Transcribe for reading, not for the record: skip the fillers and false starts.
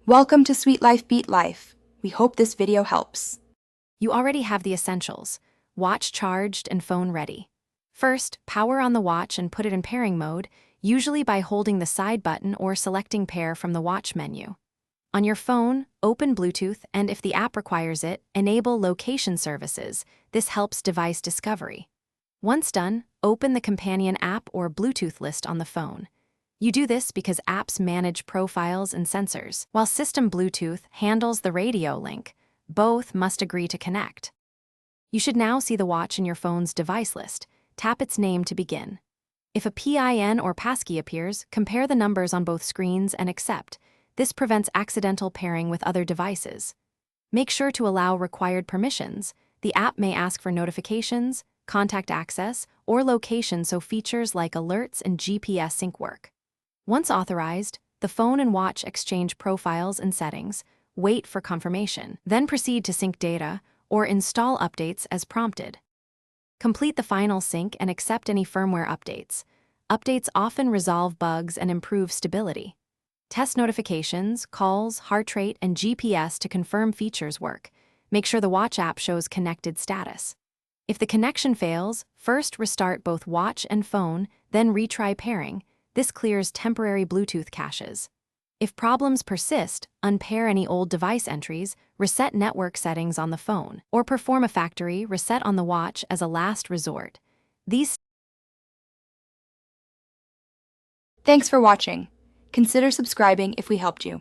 Welcome to Sweet Life Beat Life. We hope this video helps. You already have the essentials: watch charged and phone ready. First, power on the watch and put it in pairing mode, usually by holding the side button or selecting pair from the watch menu. On your phone, open Bluetooth, and if the app requires it, enable location services. This helps device discovery. Once done, open the companion app or Bluetooth list on the phone. You do this because apps manage profiles and sensors, while system Bluetooth handles the radio link. Both must agree to connect. You should now see the watch in your phone's device list. Tap its name to begin. If a PIN or passkey appears, compare the numbers on both screens and accept. This prevents accidental pairing with other devices. Make sure to allow required permissions. The app may ask for notifications, contact access, or location, so features like alerts and GPS sync work. Once authorized, the phone and watch exchange profiles and settings. Wait for confirmation, then proceed to sync data or install updates as prompted. Complete the final sync and accept any firmware updates. Updates often resolve bugs and improve stability. Test notifications, calls, heart rate, and GPS to confirm features work. Make sure the watch app shows connected status. If the connection fails, first restart both watch and phone, then retry pairing. This clears temporary Bluetooth caches. If problems persist, unpair any old device entries, reset network settings on the phone, or perform a factory reset on the watch as a last resort. Thanks for watching. Consider subscribing if we helped you.